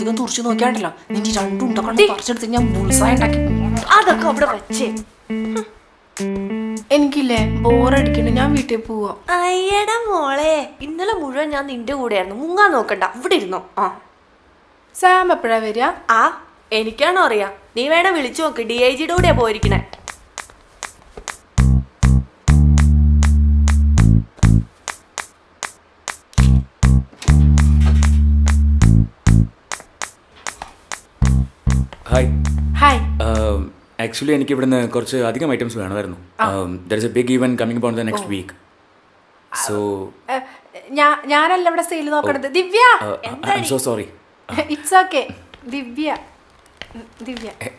അധികം തുറച്ചു നോക്കിയാണ്ടല്ലോ നിന്റെ രണ്ടുണ്ടൊക്കെ പറിച്ചെടുത്ത് ഞാൻ ബുൾസായി ഉണ്ടാക്കി. അതൊക്കെ അവിടെ വെച്ചേ. എനിക്കില്ലേ ബോറടിക്കണ്ട, ഞാൻ വീട്ടിൽ പോവാ. അയ്യടാ മോളെ, ഇന്നലെ മുഴുവൻ ഞാൻ നിന്റെ കൂടെയായിരുന്നു. മുങ്ങാൻ നോക്കണ്ട, ഇവിടെ ഇരുന്നോ. ആ സാം എപ്പോഴാ വരിക? ആ എനിക്കാണോ അറിയാം. നീ വേണേ വിളിച്ചു നോക്ക്. DIGയുടെ കൂടെയാ പോയിരിക്കണേ. ഹായ്. ഹായ്. ആക്ച്വലി എനിക്ക് ഇവിടുന്ന് കുറച്ച് അധികം ഐറ്റംസ് വേണമായിരുന്നു. There is a big event coming upon the next week. So ഞാനല്ല ഇവിടെ സെയിൽ നോക്കണത്. Divya. I am so sorry. It's okay. Divya.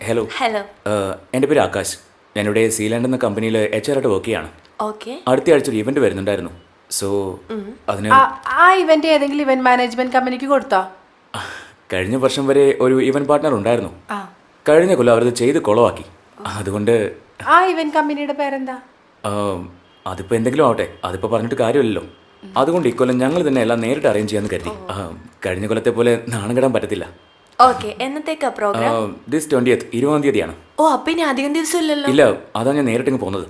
Hello. Hello. എൻ്റെ പേര് ആകാശ്. ഞാനിവിടെ സീലാൻഡ് എന്ന കമ്പനിയിൽ HR ആയിട്ട് വർക്ക് ചെയ്യാണ്. ഓക്കെ. അടുത്ത ആഴ്ച ഒരു ഇവന്റ് വരുന്നുണ്ടായിരുന്നു. സോ അതിന് ആ ഇവന്റ് ഏതെങ്കിലും ഇവന്റ് മാനേജ്മെന്റ് കമ്പനിക്ക് കൊടുത്തോ? കഴിഞ്ഞ വർഷം വരെ ഒരു ഇവന്റ് പാർട്ട്ണർ ഉണ്ടായിരുന്നു. കഴിഞ്ഞ കൊല്ലം അവരത് ചെയ്ത് കുളവാക്കി. അതുകൊണ്ട് ആ ഇവന്റ് കമ്പനിയുടെ പേരെന്താ? അതിപ്പോൾ എന്തെങ്കിലും ആവട്ടെ, അതിപ്പോൾ പറഞ്ഞിട്ട് കാര്യമില്ലല്ലോ. അതുകൊണ്ട് ഇക്കൊല്ലം ഞങ്ങൾ തന്നെ എല്ലാം നേരിട്ട് അറേഞ്ച് ചെയ്യാന്ന് കരുതി. കഴിഞ്ഞ കൊല്ലത്തെ പോലെ നാണം കെടാൻ പറ്റത്തില്ല. ഓക്കെ. എന്നത്തേക്കാ പ്രോഗ്രാം? ദിസ് 20th 20-ാം തീയതിയാണ്. ഓ അപ്പൊ ഇനി അധികം ദിവസം ഇല്ലല്ലോ. ഇല്ല, അതാണ് ഞാൻ നേരിട്ട് പോകുന്നത്.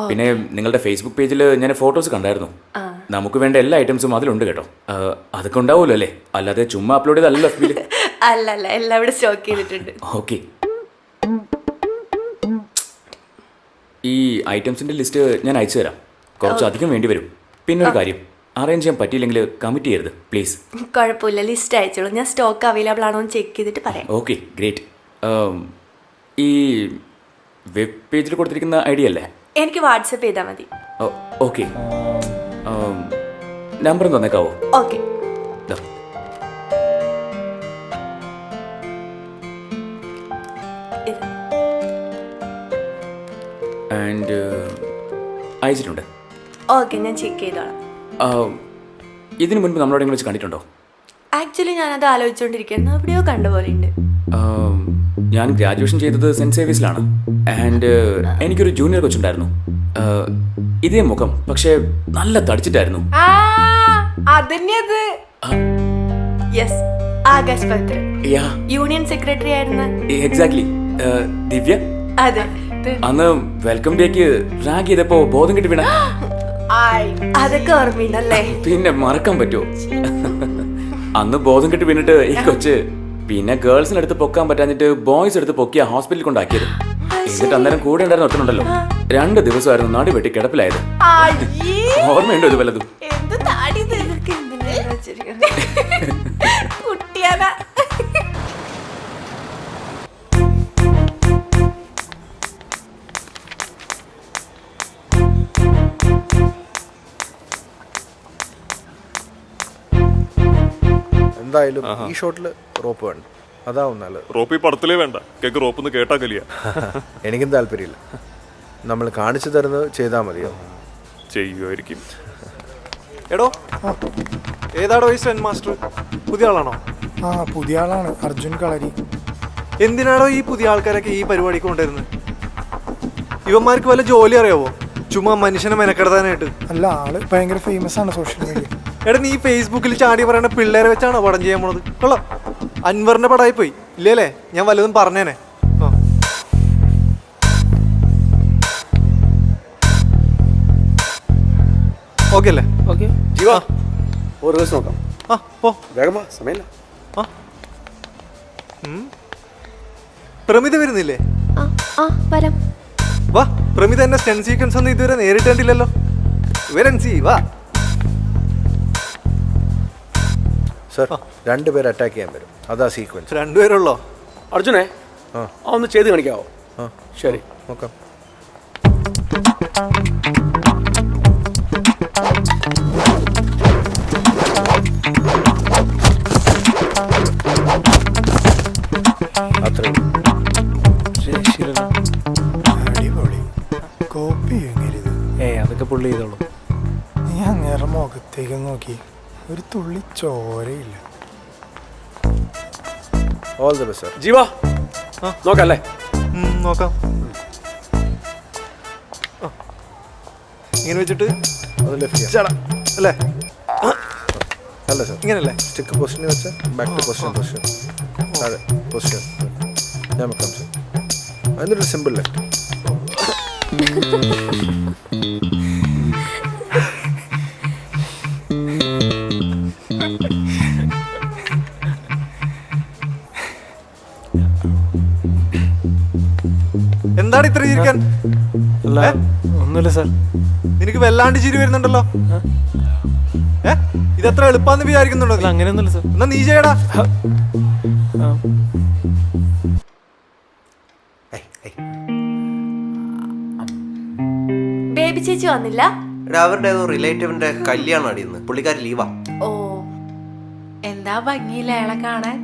പിന്നെ നിങ്ങളുടെ ഫേസ്ബുക്ക് പേജിൽ ഞാൻ ഫോട്ടോസ് കണ്ടായിരുന്നു. നമുക്ക് വേണ്ട എല്ലാ ഐറ്റംസും അതിലുണ്ട് കേട്ടോ. അതൊക്കെ ഉണ്ടാവുമല്ലോ അല്ലേ? അല്ലാതെ ചുമ്മാ അപ്ലോഡ് ചെയ്തല്ലോ. അല്ലല്ല, എല്ലാം ഇവിടെ സ്റ്റോക്ക് ചെയ്തിട്ടുണ്ട്. ഓക്കെ. ഈ ഐറ്റംസിന്റെ ലിസ്റ്റ് ഞാൻ അയച്ചു തരാം. കുറച്ച് അധികം വേണ്ടി വരും. പിന്നെ ഒരു കാര്യം, അറേഞ്ച് ചെയ്യാൻ പറ്റിയില്ലെങ്കിൽ കമ്മിറ്റ് ചെയ്യരുത് പ്ലീസ്. കുഴപ്പമില്ല, ലിസ്റ്റ് അയച്ചോളൂ. ഞാൻ സ്റ്റോക്ക് അവൈലബിൾ ആണോ എന്ന് ചെക്ക് ചെയ്തിട്ട് പറയാം. Okay, great. ഈ വെബ് പേജിൽ കൊടുത്തിരിക്കുന്ന ഐഡിയ അല്ലേ? എനിക്ക് വാട്സപ്പ് ചെയ്താൽ മതി. ഓക്കെ. നമ്പർ തന്നേക്കാവോ? ഓക്കെ. ആൻഡ് അയച്ചിട്ടുണ്ട്. ഓക്കെ, ഞാൻ ചെക്ക് ചെയ്തോളാം. ഇതിനു മുൻപ് നമ്മളോടെങ്കിലും വെച്ച് കണ്ടിട്ടുണ്ടോ? ആക്ച്വലി ഞാനത് ആലോചിച്ചുകൊണ്ടിരിക്കുന്നു. എവിടെയോ കണ്ടുപോലെ ഉണ്ട്. ഞാൻ ഗ്രാജുവേഷൻ ചെയ്തത് സെൻറ്റ് സേവിയസിലാണ്. ആൻഡ് എനിക്കൊരു ജൂനിയർ കൊച്ചുണ്ടായിരുന്നു. ഇതേ മുഖം, പക്ഷെ നല്ല തടിച്ചിട്ടായിരുന്നു. യെസ്, ആകാശ് പത്ര. യൂണിയൻ സെക്രട്ടറി ആയിരുന്നു. എക്സാക്ട്ലി. ദിവ്യ. അതെ. അന്ന് വെൽക്കം ഡേക്ക് റാഗ് ചെയ്തപ്പോ ബോധം കെട്ടി വീണ അതൊക്കെ ഓർമ്മയുണ്ടല്ലേ? പിന്നെ മറക്കാൻ പറ്റുമോ? അന്ന് ബോധം കെട്ടി വീണിട്ട് ഈ കൊച്ച് പിന്നെ ഗേൾസിന് അടുത്ത് പൊക്കാൻ പറ്റാഞ്ഞിട്ട് ബോയ്സ് എടുത്ത് പൊക്കിയ ഹോസ്പിറ്റലിൽ കൊണ്ടാക്കിയത്. എന്നിട്ട് അന്നേരം കൂടെ ഉണ്ടായിരുന്ന ഒറ്റനുണ്ടല്ലോ, 2 ദിവസമായിരുന്നു നാട് വെട്ടി കിടപ്പിലായത്. ഓർമ്മയുണ്ടോ ഇത് വല്ലതും? എന്തായാലും ഈ ഷോട്ടില് റോപ്പ് വേണ്ട. അതാവും നല്ലത്. റോപ്പ് ഈ പടത്തിലേ വേണ്ട. കേക്ക് റോപ്പ് കേട്ടാ കലിയ. എനിക്കും താല്പര്യമില്ല. നമ്മൾ കാണിച്ചു തരുന്നത് ചെയ്താൽ മതിയോ? ചെയ്യുമായിരിക്കും. എടോ, ഏതാടോ ഈ സ്റ്റന്റ് മാസ്റ്റർ? പുതിയ ആളാണോ? ആ, പുതിയ ആളാണ്, അർജുൻ കളരി. എന്തിനാണോ ഈ പുതിയ ആൾക്കാരൊക്കെ ഈ പരിപാടിക്ക് കൊണ്ടുവരുന്നത്? ഇവന്മാർക്ക് വല്ല ജോലി അറിയാവോ? ചുമ്മാ മനുഷ്യനെ മെനക്കെടുത്താനായിട്ട്. അല്ല, ആള് ഭയങ്കര ഫേമസ് ആണ് സോഷ്യൽ മീഡിയ. എടാ, നീ ഫേസ്ബുക്കിൽ ചാടി പറയുന്ന പിള്ളേരെ വെച്ചാണോ പടം ചെയ്യാൻ പോണത്? കൊള്ളാം. അൻവറിന്റെ പടമായി പോയി ഇല്ലേ? ഞാൻ വല്ലതും പറഞ്ഞേനെ. ഓക്കെ അല്ലേ? ഓക്കെ. ജീവ, ഒരു ദിവസം നോക്കാം. പോ വേഗമാ, സമയമില്ല. പ്രമിത വരുന്നില്ലേ? വരാം. വാ, പ്രമിത എന്നെ സ്റ്റെൻ സീക്വൻസ് ഒന്നും ഇതുവരെ നേരിട്ട് കണ്ടില്ലല്ലോ. വരൻസി വാ. സർ, 2 പേര് അറ്റാക്ക് ചെയ്യാൻ വരും. അതാ സീക്വൻസ്. 2 പേരുള്ളോ? അർജുനെ, ഒന്ന് ചെയ്ത് കാണിക്കാവോ? ശരി, നോക്കാം. അടിപൊളി. കോപ്പി എങ്ങരുത്. അതൊക്കെ പുള്ളി ചെയ്തോളൂ. നീ അങ്ങേറെ മുഖത്തേക്ക് നോക്കി, ഒരു തുള്ളി ചോരയില്ല. All the best sir. Jeeva, നോക്കല്ലേ? നോക്കാം. ഇങ്ങനെ വെച്ചിട്ട് അത് ലെഫ്റ്റ് ചെയ്യാം അല്ലേ? അല്ല സാർ, ഇങ്ങനല്ലേ? സ്റ്റിക്ക് പൊസിഷനിൽ വെച്ചാൽ ബാക്ക് ടു പൊസിഷൻ. അതെ, പൊസിഷൻ. ഞാൻ വെക്കാം സാർ. എന്നിട്ട് സിമ്പിൾ ലെഫ്റ്റ്. എന്താണ് ഇത്ര ചിരിക്കാൻ? അല്ല ഒന്നുമില്ല സാർ. നിനക്ക് വല്ലാണ്ട് ചിരി വരുന്നുണ്ടല്ലോ. ഇതെത്ര എളുപ്പാന്ന് വിചാരിക്കുന്നുണ്ടോ? അല്ല അങ്ങനെയൊന്നുമില്ല സാർ. എന്നാ നീ ചെയ്യടാ. ബേബി ചേച്ചി വന്നില്ല? അവരുടെ ഏതോ റിലേറ്റീവിന്റെ കല്യാണം അടിയുന്നു, പുള്ളിക്കാരി ലീവാ. ഓ, എന്താ ഭംഗിയില്ല അയാളെ കാണാൻ.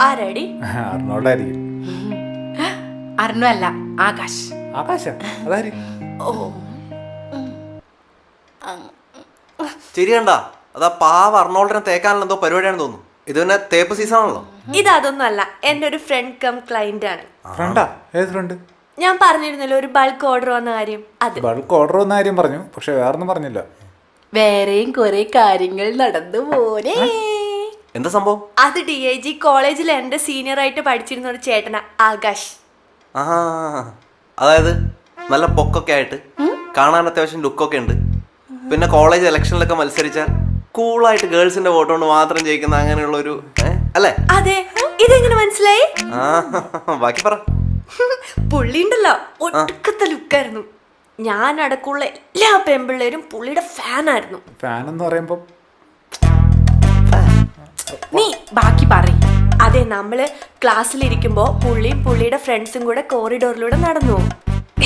ആരാടി? അർണോൾഡായിരിക്കും. അർണു അല്ല, ആകാശ്. ആകാശ അതാര്? ഓ, ശരിയണ്ട, അതാ പാവ അർണോൾഡിനെ തേക്കാനുള്ള എന്തോ പരിപാടിയാണെന്ന് തോന്നുന്നു. ഇത് പിന്നെ തേപ്പ് സീസൺ ആണല്ലോ. ഇതൊന്നും അല്ല, എന്റെ ഒരു ഫ്രണ്ട് കം ക്ലൈന്റ് ആണ്. ഫ്രണ്ടാ? ഏത് ഫ്രണ്ട്? ഞാൻ പറഞ്ഞിരുന്നല്ലോ ഒരു ബൾക്ക് ഓർഡർ വന്ന കാര്യം. അത് ബൾക്ക് ഓർഡർ വന്ന കാര്യം പറഞ്ഞു, പക്ഷെ വേറൊന്നും പറഞ്ഞില്ല. വേറെയും കുറെ കാര്യങ്ങൾ നടന്നു പോരെ. എന്താ സംഭവം? അത് DIG കോളേജിൽ എന്റെ സീനിയർ ആയിട്ട് പഠിച്ചിരുന്ന ഒരു ചേട്ടനാ, ആകാശ്. ആ, അതായത് നല്ല പൊക്കൊക്കെ ആയിട്ട് കാണാൻ അത്യാവശ്യം ലുക്കൊക്കെ ഉണ്ട്. പിന്നെ കോളേജ് ഇലക്ഷനിലൊക്കെ മത്സരിച്ചാൽ കൂളായിട്ട് ഗേൾസിന്റെ വോട്ട് കൊണ്ട് മാത്രം ജയിക്കുന്ന അങ്ങനെയുള്ള ഒരു അല്ലേ? അതെ, ഇതെങ്ങനെ മനസ്സിലായി? ആ, ബാക്കി പറ. പുള്ളി ഉണ്ടല്ലോ, ഒടുക്കത്തെ ലുക്കായിരുന്നു. ഞാൻ അടക്കമുള്ള എല്ലാ പെൺപിള്ളേരും പുള്ളിയുടെ ഫാനായിരുന്നു. ഫാൻ എന്ന് പറയുമ്പോ നീ ബാക്കി പറയും. അതെ, നമ്മള് ക്ലാസ്സിലിരിക്കുമ്പോ പുള്ളിയും പുള്ളിയുടെ ഫ്രണ്ട്സും കൂടെ കോറിഡോറിലൂടെ നടന്നു.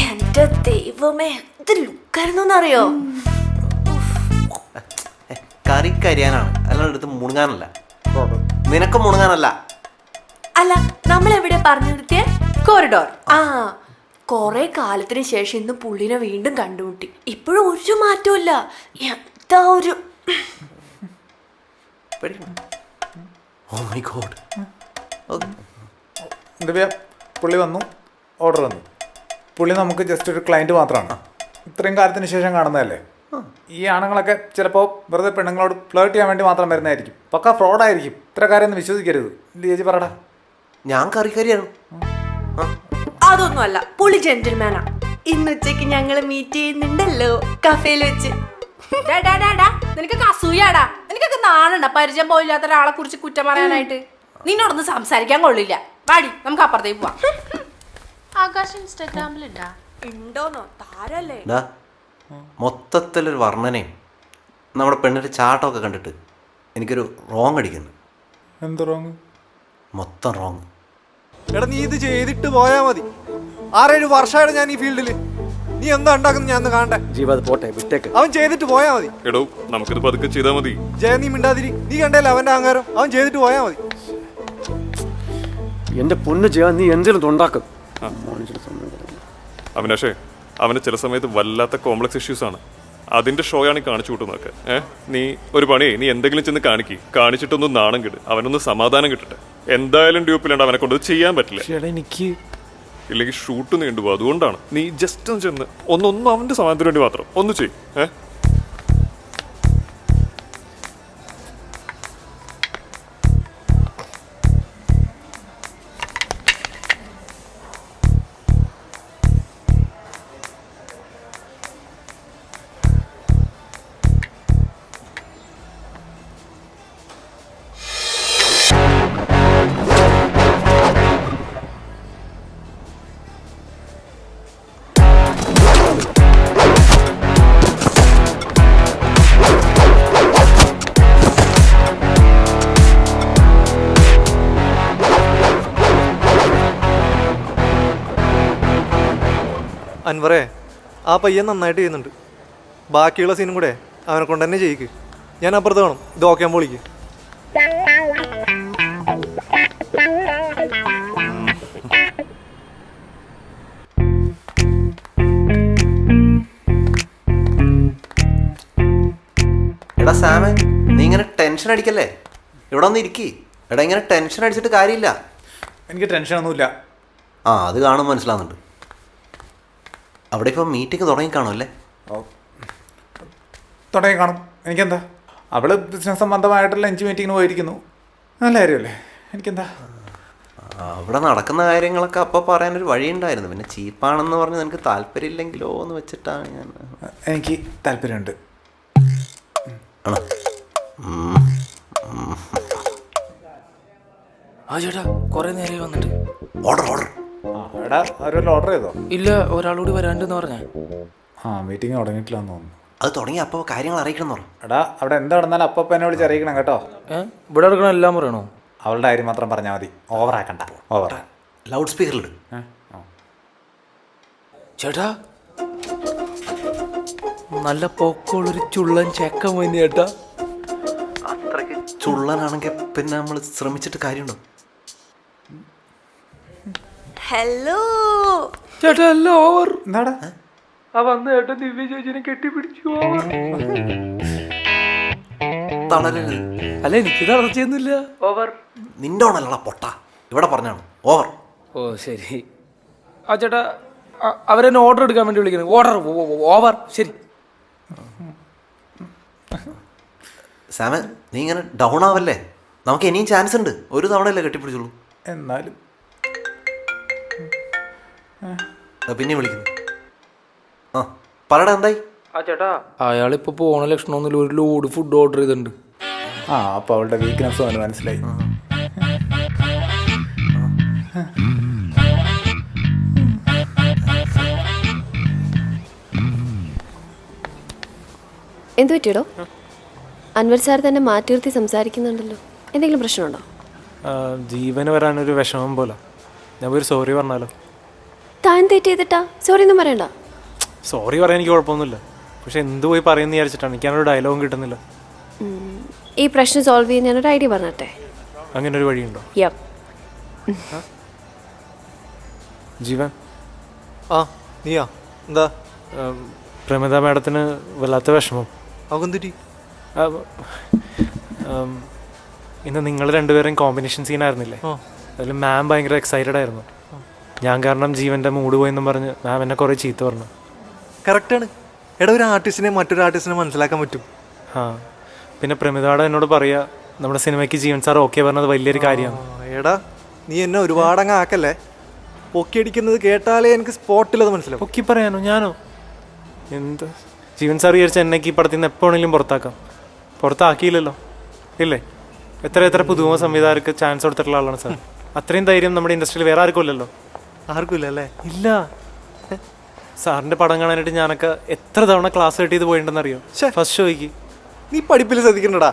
എന്റെ ദൈവമേ, ഇത് ലുക്കായിരുന്നു എന്നറിയോ? കറി കരിയാനാണ്, അല്ലാണ്ട് എടുത്ത് മുണുങ്ങാനല്ല. നിനക്ക് മുണുങ്ങാനല്ല. അല്ല, നമ്മൾ എവിടെ പറഞ്ഞു നിർത്തിയ? കോറിഡോർ. ആ, കൊറേ കാലത്തിന് ശേഷം ഇന്ന് പുള്ളിനെ വീണ്ടും കണ്ടുമുട്ടി. ഇപ്പോഴും ഒരു മാറ്റവും ഇല്ല. എന്താ ഒരു ഓ മൈ ഗോഡ്. ദിവ്യ, പുള്ളി വന്നു, ഓർഡർ വന്നു. പുള്ളി നമുക്ക് ജസ്റ്റ് ഒരു ക്ലയൻറ്റ് മാത്രമാണ്. ഇത്രയും കാലത്തിന് ശേഷം കാണുന്നതല്ലേ. ഈ ആണുങ്ങളൊക്കെ ചിലപ്പോൾ വെറുതെ പെണ്ണുങ്ങളോട് ഫ്ലേർട്ട് ചെയ്യാൻ വേണ്ടി മാത്രം വരുന്നതായിരിക്കും. പക്ക ഫ്രോഡായിരിക്കും. ഇത്ര കാര്യം ഒന്നും വിശ്വസിക്കരുത്. ചേച്ചി പറടാ. ഞാൻ കറിയാണ്. അതൊന്നുമല്ല, പുള്ളി ജെന്റിൽമാനാ. ഇന്ന് ഉച്ചയ്ക്ക് ഞങ്ങൾ മീറ്റ് ചെയ്യുന്നുണ്ടല്ലോ കഫേയിൽ വെച്ച്. നിനക്ക് അസൂയാടാ. നിനക്കൊക്കെ നാളുണ്ട പരിചയം പോയില്ലാത്ത ഒരാളെ കുറിച്ച് കുറ്റം പറയാനായിട്ട്. നിന്നോടൊന്നും സംസാരിക്കാൻ കൊള്ളില്ല. പാടി, നമുക്ക് അപ്പുറത്തേക്ക് പോവാം. ആകാശ് ഇൻസ്റ്റാഗ്രാമിലുണ്ടാ? ഉണ്ടോന്നോ? താരല്ലേ? മൊത്തത്തിലൊരു വർണ്ണനയും നമ്മുടെ പെണ്ണിൻ്റെ ചാട്ടമൊക്കെ കണ്ടിട്ട് എനിക്കൊരു റോങ് അടിക്കുന്നു. എന്ത് റോങ്? മൊത്തം റോങ്. എടാ, നീ ഇത് ചെയ്തിട്ട് പോയാ മതി. 6-7 വർഷമായിട്ട് ഞാൻ ഈ ഫീൽഡില്. നീ എന്താ ഉണ്ടാക്കുന്നത് ഞാൻ ഒന്ന് കാണട്ടെ. ജീവ പോട്ടെ, വിട്ടേക്ക്. അവൻ ചെയ്തിട്ട് പോയാ മതി. എടോ, നമുക്കിത് പതുക്കെ ചെയ്താൽ മതി. ജയ, നീ മിണ്ടാതിരി. നീ കണ്ടല്ലേ അവന്റെ അഹങ്കാരം. അവൻ ചെയ്തിട്ട് പോയാ മതി. എന്റെ പൊന്ന് ചെയ്യാൻ നീ എന്തെങ്കിലും ഉണ്ടാക്കും. അവിനാഷേ, അവന് ചില സമയത്ത് വല്ലാത്ത കോംപ്ലക്സ് ഇഷ്യൂസ് ആണ്. അതിന്റെ ഷോയാണ് ഈ കാണിച്ചു കൂട്ടുന്നതൊക്കെ. നീ ഒരു പണിയേ, നീ എന്തെങ്കിലും ചെന്ന് കാണിച്ചിട്ടൊന്നും നാണം കിട്ടും. അവനൊന്ന് സമാധാനം കിട്ടട്ടെ. എന്തായാലും ഡ്യൂപ്പിലുണ്ട്, അവനെ കൊണ്ട് ചെയ്യാൻ പറ്റില്ല. എനിക്ക് ഇല്ലെങ്കിൽ ഷൂട്ട് നീണ്ടുപോകും. അതുകൊണ്ടാണ് നീ ജസ്റ്റ് ഒന്ന് ചെന്ന് ഒന്നും അവന്റെ സമാധാനത്തിന് വേണ്ടി മാത്രം ഒന്ന് ചെയ്യ്. അൻവറേ, ആ പയ്യൻ നന്നായിട്ട് ചെയ്യുന്നുണ്ട്. ബാക്കിയുള്ള സീനും കൂടെ അവനെ കൊണ്ട് തന്നെ ചെയ്യിക്ക്. ഞാൻ അപ്പുറത്ത് വേണം. ഇത് ഓക്കെ ആകുമ്പോൾ വിളിക്ക്. എടാ സാമേ, നീ ഇങ്ങനെ ടെൻഷൻ അടിക്കല്ലേ. ഇവിടെ ഒന്ന് ഇരിക്കി. എടാ, ഇങ്ങനെ ടെൻഷൻ അടിച്ചിട്ട് കാര്യമില്ല. എനിക്ക് ടെൻഷനൊന്നുമില്ല. ആ, അത് കാണുമ്പോൾ മനസ്സിലാവുന്നുണ്ട്. അവിടെ ഇപ്പോൾ മീറ്റിംഗ് തുടങ്ങി കാണുമല്ലേ? തുടങ്ങി കാണും. എനിക്കെന്താ? അവള് ബിസിനസ് സംബന്ധമായിട്ടുള്ള ലഞ്ച് മീറ്റിങ്ങിന് പോയിരിക്കുന്നു. നല്ല കാര്യമല്ലേ? എനിക്കെന്താ? അവിടെ നടക്കുന്ന കാര്യങ്ങളൊക്കെ അപ്പോൾ പറയാനൊരു വഴിയുണ്ടായിരുന്നു. പിന്നെ ചീപ്പാണെന്ന് പറഞ്ഞ് നിനക്ക് താല്പര്യമില്ലെങ്കിലോ എന്ന് വെച്ചിട്ടാണ് ഞാൻ. എനിക്ക് താല്പര്യമുണ്ട്. ആണോ? ആ ചേട്ടാ കുറെ നേരം വന്നിട്ട്. Order order. എടാ അവരൊരു ഓർഡർ ചെയ്തോ? ഇല്ല, ഒരാളോട് വരാണ്ടെന്ന് പറഞ്ഞ. മീറ്റിംഗ് തുടങ്ങിയിട്ടില്ലെന്ന് തോന്നുന്നു. അത് തുടങ്ങി അപ്പോൾ കാര്യങ്ങൾ അറിയിക്കണം എന്ന് പറഞ്ഞു. എടാ അവിടെ എന്താ നടന്നാലും അപ്പം എന്നെ വിളിച്ച് അറിയിക്കണം കേട്ടോ. ഇവിടെ എടുക്കണം എല്ലാം പറയണോ? അവളുടെ കാര്യം മാത്രം പറഞ്ഞാൽ മതി. ഓവറാക്കണ്ട. ഓവർ. ലൗഡ് സ്പീക്കറിലിട്. ചേട്ടാ നല്ല പൊക്കമുള്ളൊരു ചുള്ളൻ ചെക്ക മതി ചേട്ടാ. അത്രയ്ക്ക് ചുള്ളനാണെങ്കിൽ പിന്നെ നമ്മൾ ശ്രമിച്ചിട്ട് കാര്യമുണ്ടോ? ഹലോ ചേട്ടാ എല്ലാം ഓവർ. എന്താടാ? ആ വന്ന ചേട്ടൻ ദിവ്യ ചേച്ചിനെ കെട്ടിപ്പിടിച്ചു. തളരരുത്. അല്ല എനിക്ക് തളർച്ചയൊന്നുമില്ല. ഓവർ. നിന്റെ ഓണല്ലടാ പൊട്ട. ഇവിടെ പറഞ്ഞാണ് ഓവർ. ഓ ശരി. ആ ചേട്ടാ അവരെന്നെ ഓർഡർ എടുക്കാൻ വേണ്ടി വിളിക്കുന്നത്. Order over. ശരി. സാമ നീ ഇങ്ങനെ ഡൗൺ ആവല്ലേ? നമുക്ക് ഇനിയും ചാൻസ് ഉണ്ട്. ഒരു തവണയല്ലേ കെട്ടിപ്പിടിച്ചുള്ളൂ. എന്നാലും പിന്നെ വിളിക്കുന്നു. ആ പറയടാ എന്തായി? ആ ചേട്ടാ അയാളിപ്പോ പോണ ലക്ഷണമൊന്നുമില്ല. ഒരു ലോഡ് ഫുഡ് ഓർഡർ ചെയ്തിട്ടുണ്ട്. അപ്പോൾ അവളുടെ വീക്ക്നെസ് അവന് മനസ്സിലായി. എന്തു പറ്റിയടോ? അൻവർ സാർ തന്നെ മാറ്റി നിർത്തി സംസാരിക്കുന്നുണ്ടല്ലോ. എന്തെങ്കിലും പ്രശ്നമുണ്ടോ? ജീവന് വരാനൊരു വിഷമം പോലെ. ഞാൻ ഒരു സോറി പറഞ്ഞാലോ? താൻ തെറ്റ് ചെയ്തിട്ടാ? സോറി ഒന്നും പറയണ്ട. സോറി പറയാൻ എനിക്ക് കുഴപ്പമൊന്നുമില്ല. പക്ഷെ എന്ത് പോയി പറയുമെന്ന് വിചാരിച്ചിട്ടാണ്. എനിക്കങ്ങനെ ഡയലോഗും കിട്ടുന്നില്ല. ഈ പ്രശ്നം സോൾവ് ചെയ്യാൻ ഞാനൊരു ഐഡിയ പറഞ്ഞട്ടെ. അങ്ങനെ ഒരു വഴിയുണ്ടോ? യപ്പ്. ജീവൻ. ആ നീയാ? എന്താ? പ്രമിത മാഡത്തിന് വല്ലാത്ത വിഷമം. അവന്തിരി ഇന്ന് നിങ്ങൾ രണ്ടുപേരും കോമ്പിനേഷൻ സീനായിരുന്നില്ലേ? അതിൽ മാം ഭയങ്കര എക്സൈറ്റഡ് ആയിരുന്നു. ഞാൻ കാരണം ജീവൻ്റെ മൂഡ് പോയെന്നും പറഞ്ഞ് മാം എന്നെ കുറേ ചീത്ത പറഞ്ഞു. കറക്റ്റാണ്. എടാ ഒരു ആർട്ടിസ്റ്റിനെ മറ്റൊരു ആർട്ടിസ്റ്റിനെ മനസ്സിലാക്കാൻ പറ്റും. പിന്നെ പ്രമിതാട് എന്നോട് പറയുക നമ്മുടെ സിനിമയ്ക്ക് ജീവൻ സാർ ഓക്കെ പറഞ്ഞത് വലിയൊരു കാര്യമാണ്. എടാ നീ എന്നെ ഒരുപാടങ്ങ് ആക്കല്ലേ. പൊക്കി അടിക്കുന്നത് കേട്ടാലേ എനിക്ക് സ്പോട്ടിലത് മനസ്സിലാവും. പൊക്കി പറയാനോ? ഞാനോ? എന്ത് ജീവൻ സാർ വിചാരിച്ച എന്നേക്ക് ഈ പടത്തിൽ നിന്ന് എപ്പോൾ വേണമെങ്കിലും പുറത്താക്കാം. പുറത്താക്കിയില്ലല്ലോ ഇല്ലേ? എത്ര പുതുമുഖ സംവിധായകർക്ക് ചാൻസ് കൊടുത്തിട്ടുള്ള ആളാണ് സാർ. അത്രയും ധൈര്യം നമ്മുടെ ഇൻഡസ്ട്രിയിൽ വേറെ ആർക്കും ഇല്ലല്ലോ. ആർക്കും ഇല്ല അല്ലേ? ഇല്ല. സാറിൻ്റെ പടം കാണാനായിട്ട് ഞാനൊക്കെ എത്ര തവണ ക്ലാസ് കട്ട് ചെയ്ത് പോയിട്ടുണ്ടെന്നറിയോ? ഫസ്റ്റ് ഷോയ്ക്ക്. നീ പഠിപ്പിൽ ശ്രദ്ധിക്കണ്ടടാ.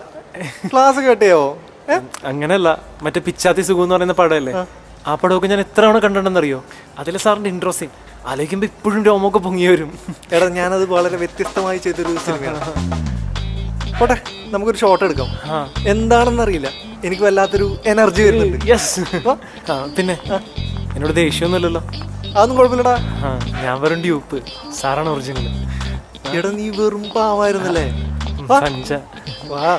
ക്ലാസ് കേട്ടയോ? അങ്ങനെയല്ല, മറ്റേ പിച്ചാത്തി സുഖം എന്ന് പറയുന്ന പടമല്ലേ, ആ പടമൊക്കെ ഞാൻ എത്ര തവണ കണ്ടിട്ടുണ്ടെന്നറിയോ? അതിൽ സാറിൻ്റെ ഇൻട്രോ സീൻ ആലോചിക്കുമ്പോൾ ഇപ്പോഴും രോമൊക്കെ പൊങ്ങി വരും. എടാ ഞാനത് വളരെ വ്യത്യസ്തമായി ചെയ്തൊരു സിനിമയാണ്. പോട്ടെ നമുക്കൊരു ഷോട്ട് എടുക്കാം. എന്താണെന്നറിയില്ല, എനിക്ക് വല്ലാത്തൊരു എനർജി വരുന്നുണ്ട്. യെസ്. പിന്നെ എന്നോട് ദേഷ്യമൊന്നുമില്ലല്ലോ? അതൊന്നും കുഴപ്പമില്ലടാ. ഞാൻ വെറും ഡ്യൂപ്പ്, സാറാണ് ഒറിജിനൽ. എടാ നീ വെറും പാവായിരുന്നല്ലേ. സഞ്ജ വാ.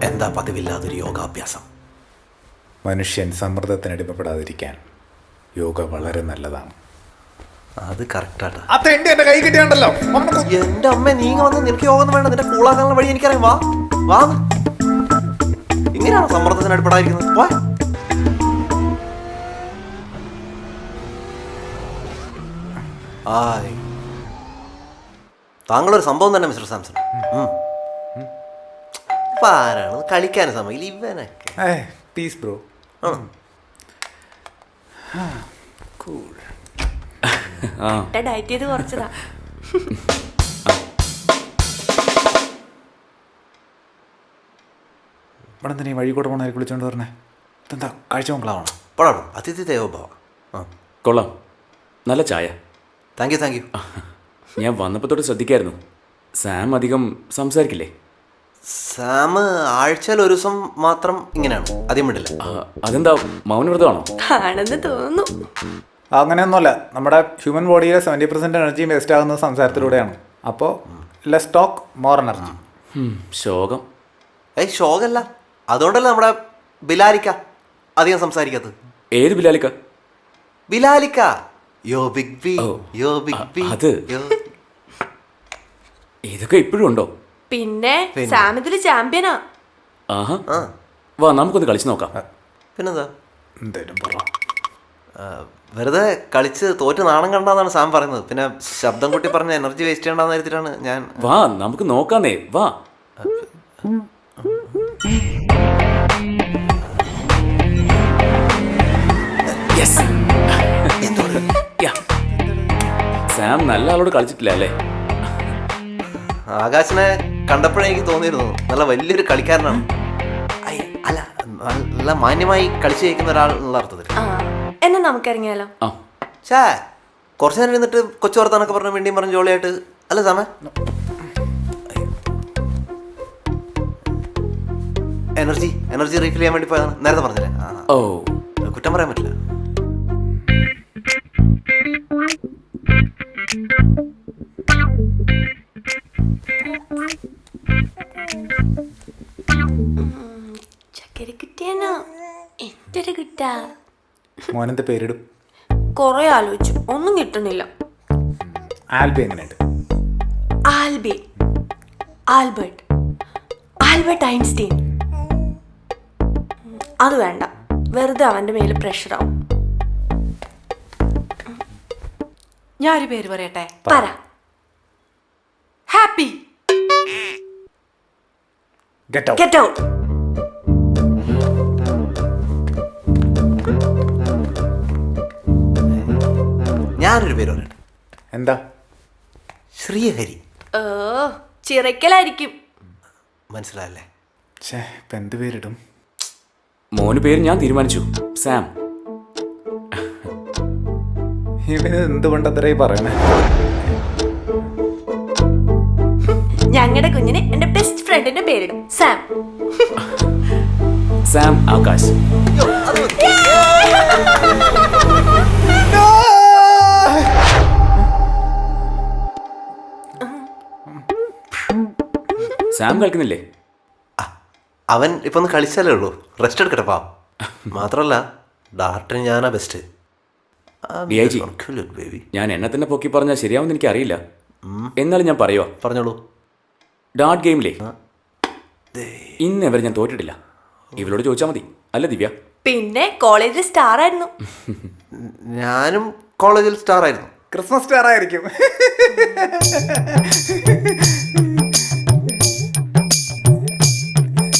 എന്താ പതിവില്ലാതൊരു യോഗാഭ്യാസം? മനുഷ്യൻ സമ്മർദ്ദത്തിനടിമപ്പെടാതിരിക്കാൻ യോഗ വളരെ നല്ലതാണ്. അത് കറക്റ്റാട്ടാ. എന്റെ കൈ കിട്ടിയാണ്ടല്ലോ. എന്റെ അമ്മ നീങ്ങ വന്ന് നിനക്ക് യോഗം വേണ്ട. നിന്റെ കൂളാക്കാനുള്ള വഴി എനിക്കറിയാം. വാ വാ. ഇങ്ങനെയാണോ സമ്മർദ്ദത്തിന് അടിപ്പെടാതിരിക്കുന്നത്? പോയ താങ്കളൊരു സംഭവം തന്നെ മിസ്റ്റർ സാംസൺ. ആരാണ് കളിക്കാനും സമയം ഇവനൊക്കെ? Piece bro. ഡയറ്റ് ചെയ്ത് കുറച്ചതാ. ഇവിടെ എന്തിനാ വഴി കൂടെ പോണ വിളിച്ചോണ്ട് പറഞ്ഞേ? എന്താ കാഴ്ച മംഗളാവണം? പടാടോ അതിഥി ദേവോഭവ. കൊള്ളാം, നല്ല ചായ. Thank you thank you. ഞാൻ വന്നപ്പോൾ തൊട്ട് ശ്രദ്ധിക്കായിരുന്നു, സാം അധികം സംസാരിക്കില്ലേ? സാം ആഴ്ചയിൽ ഒരു ദിവസം മാത്രം ഇങ്ങനെയാണ്, അധികം വിടില്ല. അതെന്താ, മൗനവ്രതമാണോ? ആണെന്ന് തോന്നുന്നു. അങ്ങനെയൊന്നുമല്ല, നമ്മുടെ ഹ്യൂമൻ ബോഡിയിലെ 70% എനർജിയും വേസ്റ്റ് ആകുന്നത് സംസാരത്തിലൂടെയാണ്. അപ്പോൾ ലെസ് ടോക്ക് മോർ എനർജി. ശോകം. ശോകല്ല, അതുകൊണ്ടല്ലേ നമ്മുടെ ബിലാലിക്ക അധികം സംസാരിക്കാത്തത്? ഏത് ബിലാലിക്ക? ബിലാലിക്ക. യോ ബിഗ് ബി, ഓ, യോ ബിഗ് ബി. അത്. ഇതൊക്കെ ഇപ്പോഴും ഉണ്ടോ? പിന്നെ സാം ഇതില് ചാമ്പ്യനാ. ആഹാ, വാ നമുക്കൊന്ന് കളിച്ചു നോക്കാം. പിന്നെന്താ? എന്തായാലും പറ. വെറുതെ കളിച്ച് തോറ്റ് നാണം കണ്ടാന്നാണ് സാം പറയുന്നത്. പിന്നെ ശബ്ദം കൂട്ടി പറഞ്ഞ എനർജി വേസ്റ്റ് ചെയ്യണ്ടെന്ന് കരുതിയിട്ടാണ് ഞാൻ. വാ നമുക്ക് നോക്കാന്നേ, വാ. സാം നല്ല ആളോട് കളിച്ചിട്ടില്ല അല്ലേ? ആകാശിനെ കണ്ടപ്പോഴേ എനിക്ക് തോന്നിയിരുന്നു നല്ല വലിയൊരു കളിക്കാരനാണ്. അല്ല, നല്ല മാന്യമായി കളിച്ചു ജയിക്കുന്ന ഒരാൾ എന്നുള്ള അർത്ഥത്തിൽ. എന്നാ നമുക്കിറങ്ങിയാലോ? ഛേ, കുറച്ചു നേരം ഇരുന്നിട്ട് കൊച്ചു വർത്താനൊക്കെ പറഞ്ഞ വേണ്ടിയും പറഞ്ഞ് ജോളിയായിട്ട്. അല്ല സാമേ, എനർജി റീഫിൽ ചെയ്യാൻ വേണ്ടി പോയതാണ്. നേരത്തെ പറഞ്ഞില്ലേ? ഓ, കുറ്റം പറയാൻ പറ്റില്ല. ചക്കര കിട്ടിയാനോ? എന്തൊരു കിട്ടാ. മോനെന്ത് പേരിടും? കൊറേ ആലോചിച്ചു, ഒന്നും കിട്ടുന്നില്ല. ആൽബി എങ്ങനെയുണ്ട്? Albi, Albert, Albert Einstein. അത് വേണ്ട, വെറുതെ അവന്റെ മേലെ പ്രഷർ ആവും. ഞാനൊരു പേര് പറയട്ടെ? പറ. Happy. Get out. Get out. ഞാനൊരു പേര് പറയട്ടെ? എന്താ? ശ്രീഹരി. ഓ, ചിറക്കലായിരിക്കും. മനസ്സിലായല്ലേ? ഛേ, ഇപ്പം എന്ത് പേരിടും? മോന് പേര് ഞാൻ തീരുമാനിച്ചു, സാം. ഇവന് എന്തുകൊണ്ട് അത്രയും പറയണേ? ഞങ്ങളുടെ കുഞ്ഞിന് എന്റെ ബെസ്റ്റ് ഫ്രണ്ടിന്റെ പേരിടും, സാം. സാം ആകാശ്. സാം കളിക്കുന്നില്ലേ? അവൻ ഇപ്പൊ ഒന്ന് കളിച്ചാലേ ഉള്ളൂ. റെസ്റ്റ് എടുക്കട്ടെ പാ. മാത്രല്ല ഡാർട്ടിന് ഞാനാ ബെസ്റ്റ്. DIG, ഞാൻ എന്നെ തന്നെ പൊക്കി പറഞ്ഞാൽ ശരിയാവുമെന്ന് എനിക്ക് അറിയില്ല. എന്നാലും ഞാൻ പറയുവാ. പറഞ്ഞോളൂ. ഡാർട്ട് ഗെയിമിലെ ഇന്നവരെ ഞാൻ തോറ്റിട്ടില്ല. ഇവളോട് ചോദിച്ചാൽ മതി, അല്ല ദിവ്യ? പിന്നെ കോളേജിൽ സ്റ്റാർ ആയിരുന്നു. ഞാനും കോളേജിൽ സ്റ്റാർ ആയിരുന്നു. ക്രിസ്മസ് സ്റ്റാർ ആയിരിക്കും.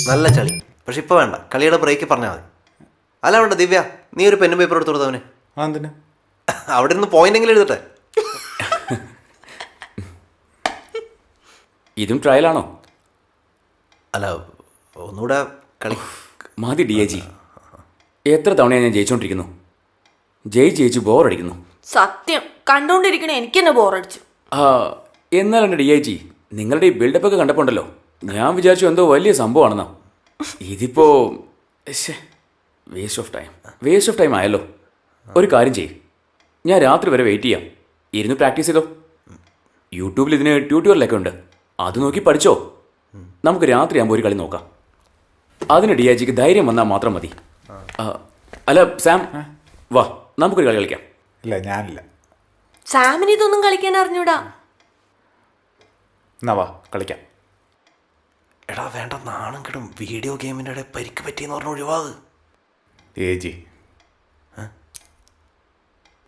നല്ല ചളി. പക്ഷെ ഇപ്പൊ വേണ്ട, കളിയുടെ ബ്രേക്ക് പറഞ്ഞാൽ മതി. അല്ല വേണ്ട ദിവ്യ, നീ ഒരു പെന്നും പേപ്പർ എടുത്തു കൊടുത്തവന്. എന്തിനാ? അവിടെ നിന്ന് പോയിന്റെങ്കിലും എഴുതട്ടെ. ഇതും ട്രയലാണോ? അല്ല, ഒന്നുകൂടെ കളി. മതി DIG. എത്ര തവണയാണ് ഞാൻ ജയിച്ചോണ്ടിരിക്കുന്നു. ജയിച്ച് ബോറടിക്കുന്നു. സത്യം, കണ്ടോണ്ടിരിക്കണ എനിക്ക് തന്നെ ബോറടിച്ചു. എന്നാൽ എൻ്റെ DIG, നിങ്ങളുടെ ഈ ബിൽഡപ്പ് ഒക്കെ കണ്ടപ്പോണ്ടല്ലോ, ഞാൻ വിചാരിച്ചു എന്തോ വലിയ സംഭവമാണെന്നോ. ഇതിപ്പോ വേസ്റ്റ് ഓഫ് ടൈം ആയല്ലോ. ഒരു കാര്യം ചെയ്യ്, ഞാൻ രാത്രി വരെ വെയിറ്റ് ചെയ്യാം. ഇരുന്ന് പ്രാക്ടീസ് ചെയ്തോ. യൂട്യൂബിൽ ഇതിന് ട്യൂട്ടോറിയലൊക്കെ ഉണ്ട്, അത് നോക്കി പഠിച്ചോ. നമുക്ക് രാത്രി ആകുമ്പോൾ ഒരു കളി നോക്കാം. അതിന് DIGക്ക് ധൈര്യം വന്നാൽ മാത്രം മതി. അല്ല സാം, വാ നമുക്കൊരു കളി കളിക്കാം. ഇല്ല, ഞാനില്ല. സാമിന് ഇതൊന്നും കളിക്കാൻ അറിഞ്ഞൂടാ. എന്നാ വാ കളിക്കാം. എടാ വേണ്ട, നാണം കിടും. വീഡിയോ ഗെയിമിൻ്റെ ഇടയിൽ പരിക്ക് പറ്റിയെന്ന് പറഞ്ഞ ഒഴിവാക്. AG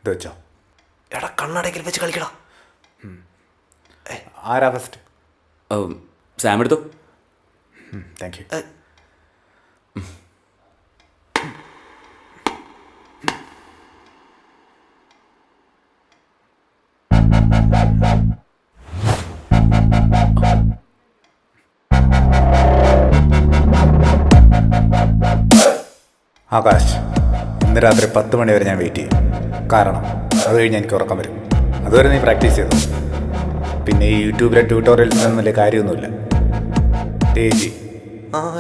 ഇത് വെച്ചോ. എടാ കണ്ണടയ്ക്കൽ വെച്ച് കളിക്കടാ. ആരാ ഫസ്റ്റ്? സാം എടുത്തോ. Thank you. ആകാശ്, ഇന്ന് രാത്രി 10 മണി വരെ ഞാൻ വെയിറ്റ് ചെയ്യും. കാരണം അത് കഴിഞ്ഞ് എനിക്ക് ഉറക്കം വരും. അതുവരെ നീ പ്രാക്ടീസ് ചെയ്തു. പിന്നെ ഈ യൂട്യൂബിലെ ട്യൂട്ടോറിയൽസിനൊന്നും വലിയ കാര്യമൊന്നുമില്ല. DIG,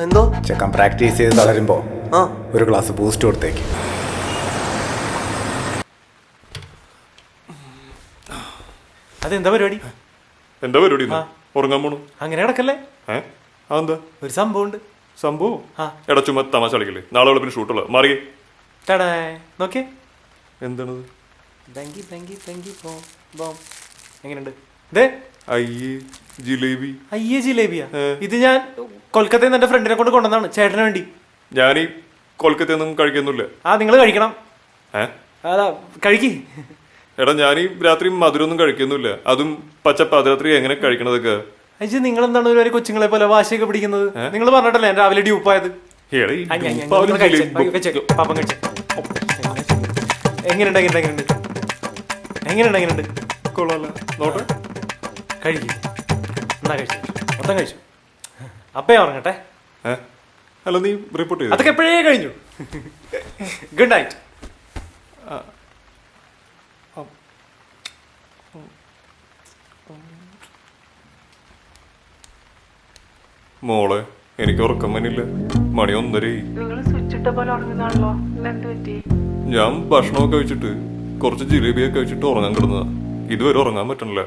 എന്തോ ചെക്കൻ പ്രാക്ടീസ് ചെയ്ത് തളരുമ്പോൾ ഒരു ഗ്ലാസ് ബൂസ്റ്റ് കൊടുത്തേക്ക്. അതെന്താ പരിപാടി? എന്താ പരിപാടി? ഉറങ്ങാൻ പോണു. അങ്ങനെ കിടക്കല്ലേ? അതെന്താ? ഒരു സംഭവം ഉണ്ട്. സംഭവം? എടാ ചുമ്മാ തമാശ കളിക്കല്ലേ. നാളെ വെളുപ്പിന് ഷൂട്ടുള്ള മാറിയേ. ടടാ നോക്കിയേ. എന്താണത്? ബങ്കി ബങ്കി ബങ്കി ബോം ബോം. എങ്ങനെയുണ്ട്? ദേ അയ്യേ ജിലേബി. അയ്യേ ജിലേബിയാ? ഇത് ഞാൻ കൊൽക്കത്തയിൽ നിന്ന് എൻ്റെ ഫ്രണ്ടിനെ കൊണ്ട് കൊണ്ടുവന്നാണ് ചേട്ടന് വേണ്ടി. ഞാൻ ഈ കൊൽക്കത്തയൊന്നും കഴിക്കുന്നില്ല. ആ നിങ്ങൾ കഴിക്കണം. അതാ കഴിക്ക്. എടാ ഞാൻ ഈ രാത്രി മധുരമൊന്നും കഴിക്കുന്നില്ല. അതും പച്ച പാതിരാത്രി എങ്ങനെ കഴിക്കണതൊക്കെ? അയ്യോ നിങ്ങൾ എന്താണ് ഒരുപാട് കൊച്ചുങ്ങളെ പോലെ വാശിയൊക്കെ പിടിക്കുന്നത്? നിങ്ങൾ പറഞ്ഞിട്ടല്ലേ ഞാൻ രാവിലെ ഡ്യൂപ്പായത്. എടാ ഈ പാപ്പം കഴിച്ചേ. എങ്ങനെയുണ്ട് എങ്ങനെയുണ്ട് എങ്ങനെയുണ്ട് എങ്ങനെയുണ്ട്? കൊള്ളാല. നോട്ടെ. കഴിക്കും. എന്നാ കഴിച്ചു മൊത്തം കഴിച്ചു. അപ്പേ ഉറങ്ങട്ടെ. അല്ല നീ റിപ്പോർട്ട് ചെയ്തു? അതൊക്കെ എപ്പോഴേ കഴിഞ്ഞു. Good night. മോളെ എനിക്ക് ഉറക്കം വന്നില്ല. മണി 1:30. ഞാൻ ഭക്ഷണമൊക്കെ കഴിച്ചിട്ട് കുറച്ച് ജിലേബിയൊക്കെ കഴിച്ചിട്ട് ഉറങ്ങാൻ കിടന്നതാ. ഇതുവരെ ഉറങ്ങാൻ പറ്റണില്ല.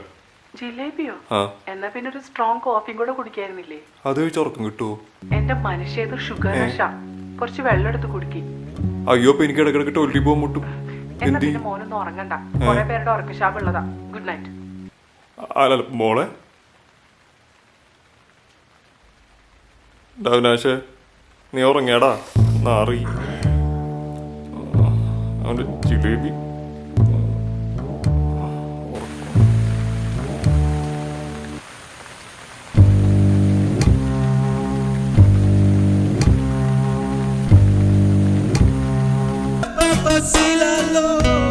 ജിലേബിയോ? ആ എന്നാ പിന്നെ ഒരു സ്ട്രോങ് കോഫിയും കൂടെ കുടിക്കായിരുന്നില്ലേ? അത് കഴിച്ച് ഉറക്കം കിട്ടുമോ? എന്റെ മനുഷ്യ ഇത് ഷുഗർ കുറച്ച് വെള്ളം എടുത്ത് കുടിക്കും. അയ്യോ അപ്പൊ എനിക്ക് ഇടയ്ക്കിടയ്ക്ക് ടോയ്ലറ്റിൽ പോകാൻ മുട്ടും. എന്നാ പിന്നെ മോനൊന്നും ഉറങ്ങണ്ട. കുറെ പേരുടെ ഉറക്കശാപം ഉള്ളതാ. Good night. അല്ല മോളെ അവിനാശേ നീ ഉറങ്ങിയാടാ നാറി. അവന്റെ ജിലേബി. Vacílalo.